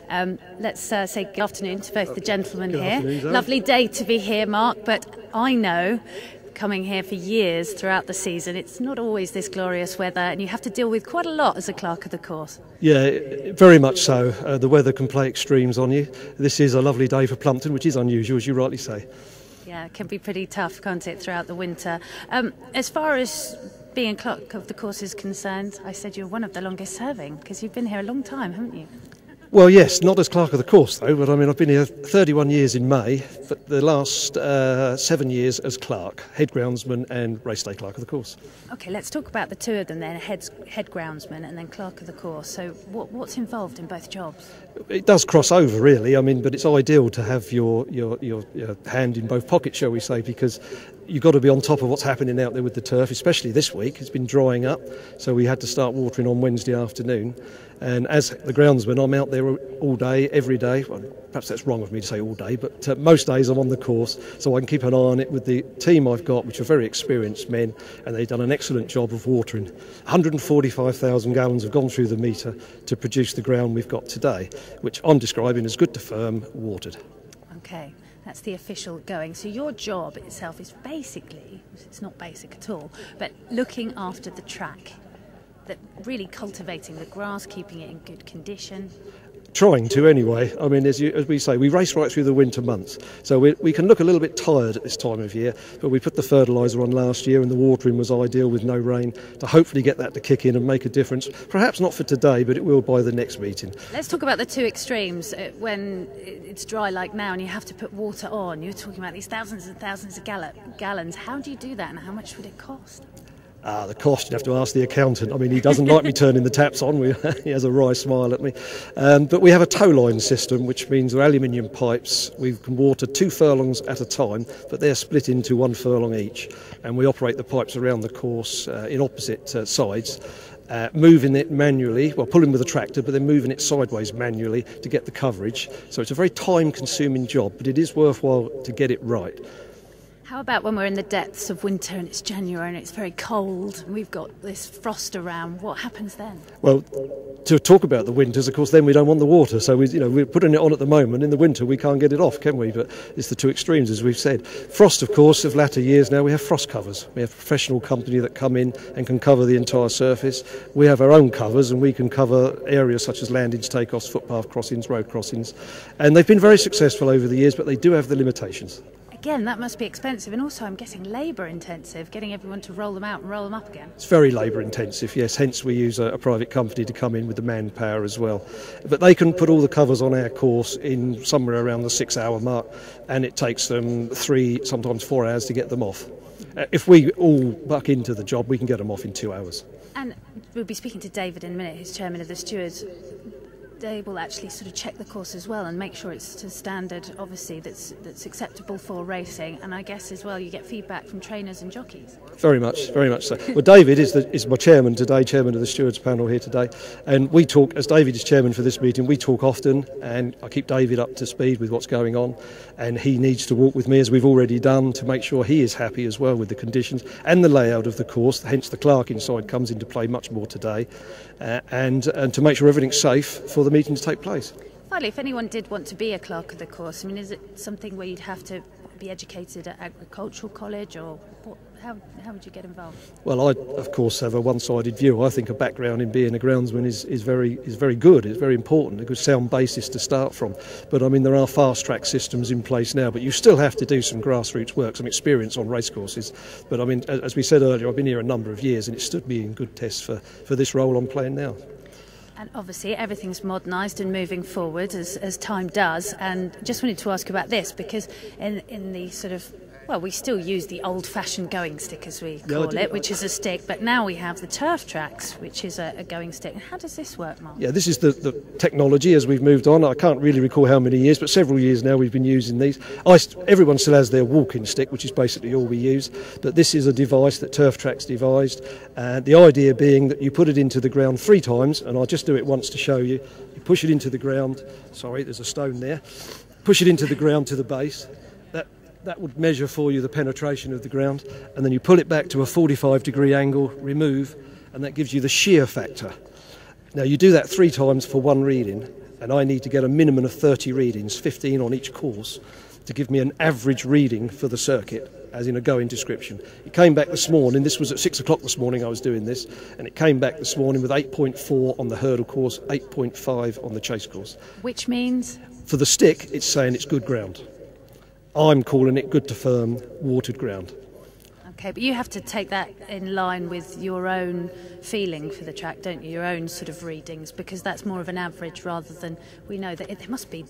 Let's say good afternoon to both the gentlemen Good here. afternoon, Zoe. Lovely day to be here, Mark, but I know, coming here for years throughout the season, it's not always this glorious weather, and you have to deal with quite a lot as a clerk of the course. Yeah, very much so. The weather can play extremes on you. This is a lovely day for Plumpton, which is unusual, as you rightly say. Yeah, it can be pretty tough, can't it, throughout the winter. As far as being clerk of the course is concerned, I said you're one of the longest serving, because you've been here a long time, haven't you? Well, yes, not as clerk of the course though, but I mean I've been here 31 years in May, but the last 7 years as clerk, head groundsman and race day clerk of the course. Okay, let's talk about the two of them then, head groundsman and then clerk of the course. So what's involved in both jobs? It does cross over really, I mean, but it's ideal to have your hand in both pockets, shall we say, because you've got to be on top of what's happening out there with the turf, especially this week. It's been drying up, so we had to start watering on Wednesday afternoon. And as the groundsman, I'm out there all day, every day. Well, perhaps that's wrong of me to say all day, but most days I'm on the course, so I can keep an eye on it with the team I've got, which are very experienced men, and they've done an excellent job of watering. 145,000 gallons have gone through the meter to produce the ground we've got today, which I'm describing as good to firm, watered. Okay. That's the official going. So your job itself is basically, it's not basic at all, but looking after the track, that really cultivating the grass, keeping it in good condition. Trying to anyway. I mean, as we say, we race right through the winter months, so we can look a little bit tired at this time of year, but we put the fertiliser on last year and the watering was ideal with no rain to hopefully get that to kick in and make a difference. Perhaps not for today, but it will by the next meeting. Let's talk about the two extremes. When it's dry like now and you have to put water on, you're talking about these thousands and thousands of gallons. How do you do that and how much would it cost? The cost, you'd have to ask the accountant. I mean, he doesn't like me turning the taps on. He has a wry smile at me. But we have a tow line system, which means they're aluminium pipes. We can water 2 furlongs at a time, but they're split into 1 furlong each. And we operate the pipes around the course in opposite sides, moving it manually, well, pulling with a tractor, but then moving it sideways manually to get the coverage. So it's a very time-consuming job, but it is worthwhile to get it right. How about when we're in the depths of winter and it's January and it's very cold and we've got this frost around? What happens then? Well, to talk about the winters, of course, then we don't want the water. So we're putting it on at the moment. In the winter, we can't get it off, can we? But it's the two extremes, as we've said. Frost, of course, of latter years now, we have frost covers. We have a professional company that come in and can cover the entire surface. We have our own covers and we can cover areas such as landings, takeoffs, footpath crossings, road crossings. And they've been very successful over the years, but they do have the limitations. Again, that must be expensive, and also I'm guessing labour intensive, getting everyone to roll them out and roll them up again. It's very labour intensive, yes, hence we use a private company to come in with the manpower as well. But they can put all the covers on our course in somewhere around the 6-hour mark, and it takes them 3, sometimes 4 hours to get them off. If we all buck into the job, we can get them off in 2 hours. And we'll be speaking to David in a minute, who's chairman of the stewards. They will actually sort of check the course as well and make sure it's to standard, obviously, that's acceptable for racing. And I guess as well you get feedback from trainers and jockeys. Very much so. Well, David is my chairman today, chairman of the stewards panel here today, and we talk, as David is chairman for this meeting, we talk often, and I keep David up to speed with what's going on, and he needs to walk with me, as we've already done, to make sure he is happy as well with the conditions and the layout of the course. Hence the clerk inside comes into play much more today, and to make sure everything's safe for the meeting to take place. Finally, if anyone did want to be a clerk of the course, I mean, is it something where you'd have to be educated at agricultural college, or how would you get involved? Well, I of course have a one-sided view. I think a background in being a groundsman is very good. It's very important, a good sound basis to start from. But I mean, there are fast-track systems in place now, but you still have to do some grassroots work, some experience on racecourses. But I mean, as we said earlier, I've been here a number of years, and it stood me in good test for this role I'm playing now. And obviously everything's modernised and moving forward as time does, and just wanted to ask about this because in the sort of, well, we still use the old-fashioned going stick, as we call it, which is a stick, but now we have the turf tracks, which is a going stick. And how does this work, Mark? Yeah, this is the technology as we've moved on. I can't really recall how many years, but several years now we've been using these. Everyone still has their walking stick, which is basically all we use, but this is a device that Turf Tracks devised, and the idea being that you put it into the ground 3 times, and I'll just do it once to show you. You push it into the ground, sorry, there's a stone there, push it into the ground to the base. That would measure for you the penetration of the ground, and then you pull it back to a 45-degree angle, remove, and that gives you the shear factor. Now you do that 3 times for 1 reading, and I need to get a minimum of 30 readings, 15 on each course, to give me an average reading for the circuit, as in a going description. It came back this morning, this was at 6 o'clock this morning I was doing this, and it came back this morning with 8.4 on the hurdle course, 8.5 on the chase course. Which means? For the stick, it's saying it's good ground. I'm calling it good to firm, watered ground. Okay, but you have to take that in line with your own feeling for the track, don't you? Your own sort of readings, because that's more of an average rather than, we know that there must be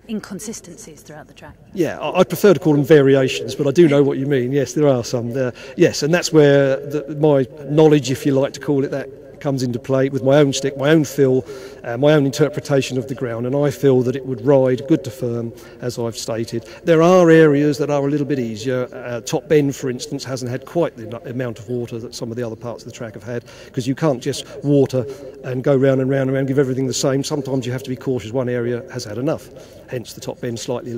inconsistencies throughout the track. Yeah, I prefer to call them variations, but I do know what you mean. Yes, there are some there. Yes, and that's where my knowledge, if you like to call it that, comes into play with my own stick, my own feel, my own interpretation of the ground, and I feel that it would ride good to firm, as I've stated. There are areas that are a little bit easier. Top Bend, for instance, hasn't had quite the amount of water that some of the other parts of the track have had, because you can't just water and go round and round and round, give everything the same. Sometimes you have to be cautious. One area has had enough, hence the Top Bend slightly less.